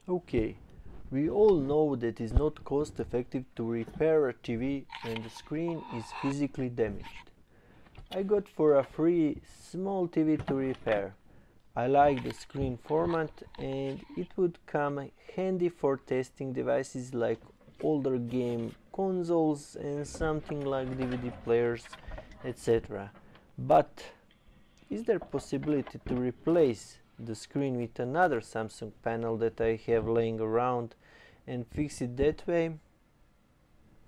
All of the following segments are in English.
Okay, we all know that it's not cost effective to repair a TV when the screen is physically damaged. I got for a free small TV to repair. I like the screen format and it would come handy for testing devices like older game consoles and something like DVD players, etc. But is there possibility to replace the screen with another Samsung panel that I have laying around and fix it that way?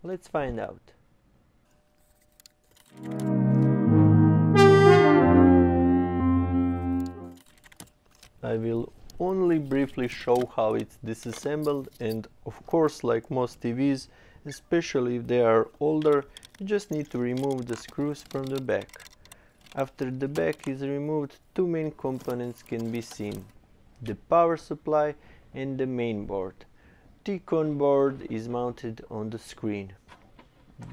Let's find out. I will only briefly show how it's disassembled, and of course, like most TVs, especially if they are older, you just need to remove the screws from the back. After the back is removed, two main components can be seen: the power supply and the main board. T-con board is mounted on the screen.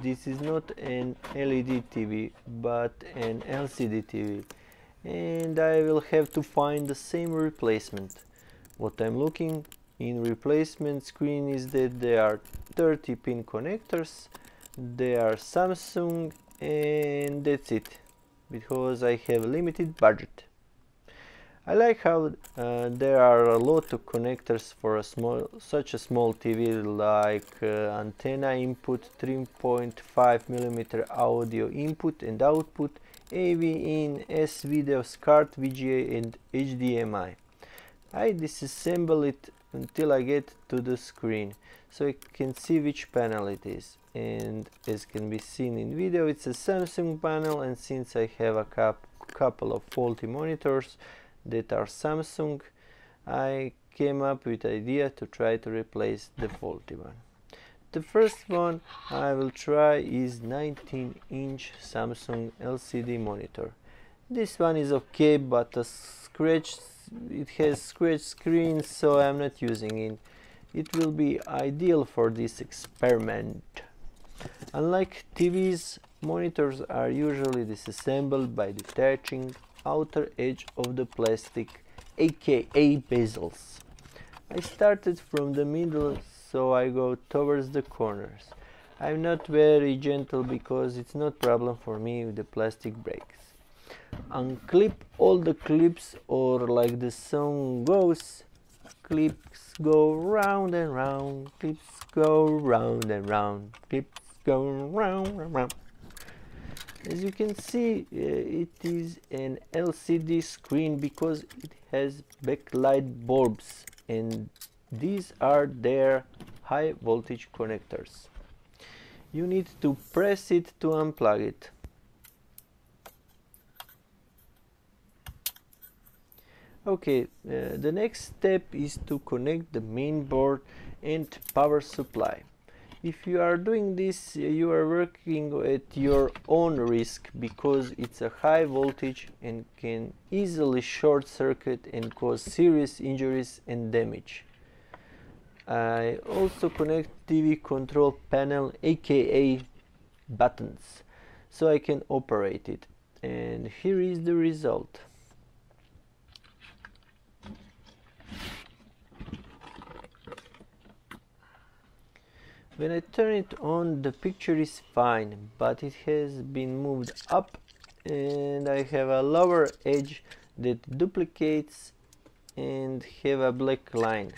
This is not an LED TV but an LCD TV, and I will have to find the same replacement. What I'm looking in replacement screen is that there are 30 pin connectors, they are Samsung, and that's it, because I have limited budget. I like how there are a lot of connectors for such a small TV, like antenna input, 3.5mm audio input and output, AV in, S-video, SCART, VGA and HDMI. I disassemble it until I get to the screen, so I can see which panel it is. And as can be seen in video, it's a Samsung panel, and since I have a couple of faulty monitors that are Samsung, I came up with the idea to try to replace the faulty one. The first one I will try is 19-inch Samsung LCD monitor. This one is okay, but it has scratched screen, so I'm not using it. It will be ideal for this experiment. Unlike TVs, monitors are usually disassembled by detaching outer edge of the plastic, aka bezels. I started from the middle, so I go towards the corners. I'm not very gentle because it's not problem for me if the plastic breaks. Unclip all the clips, or like the song goes, clips go round and round, clips go round and round, clips go round and round. As you can see, it is an LCD screen because it has backlight bulbs, and these are their high voltage connectors. You need to press it to unplug it. Okay, the next step is to connect the main board and power supply. If you are doing this, you are working at your own risk, because it's a high voltage and can easily short circuit and cause serious injuries and damage. I also connect TV control panel, aka buttons, so I can operate it, and here is the result. When I turn it on, the picture is fine, but it has been moved up and I have a lower edge that duplicates and have a black line.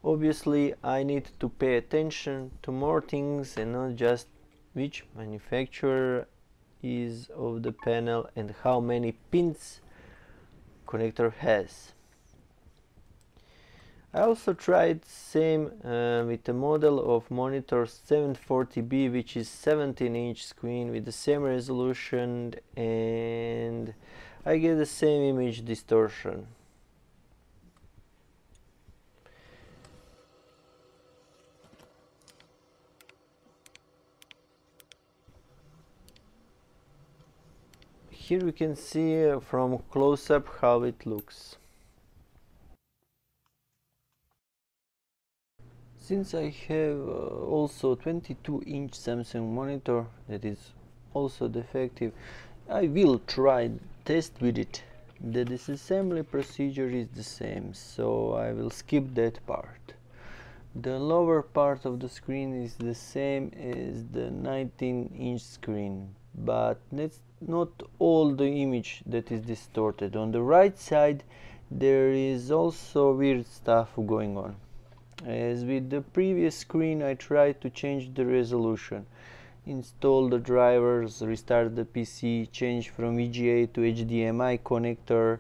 Obviously, I need to pay attention to more things and not just which manufacturer is of the panel and how many pins connector has. I also tried same with a model of monitor 740B, which is 17-inch screen with the same resolution, and I get the same image distortion. Here we can see from close-up how it looks. Since I have also 22-inch Samsung monitor that is also defective, I will try test with it, The disassembly procedure is the same, so I will skip that part. The lower part of the screen is the same as the 19-inch screen, but that's not all the image that is distorted. On the right side there is also weird stuff going on. As with the previous screen, I tried to change the resolution, install the drivers, restart the PC, change from VGA to HDMI connector,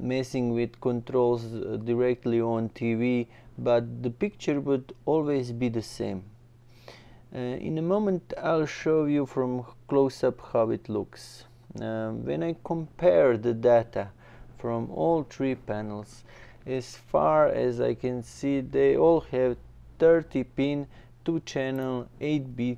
messing with controls directly on TV, but the picture would always be the same. In a moment I'll show you from close-up how it looks. When I compare the data from all three panels, as far as I can see, they all have 30-pin 2-channel 8-bit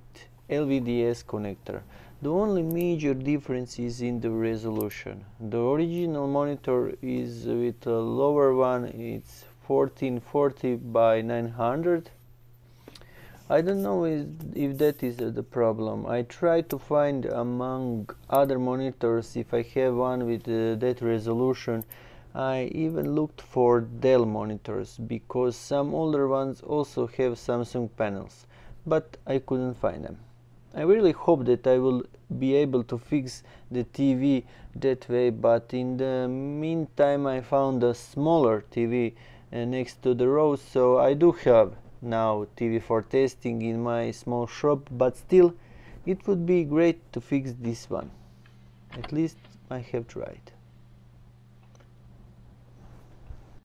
LVDS connector. The only major difference is in the resolution. The original monitor is with a lower one, it's 1440 by 900. I don't know if that is the problem. I tried to find among other monitors if I have one with that resolution. I even looked for Dell monitors because some older ones also have Samsung panels, but I couldn't find them. I really hope that I will be able to fix the TV that way, but in the meantime I found a smaller TV next to the road, so I do have now TV for testing in my small shop, but still it would be great to fix this one. At least I have tried.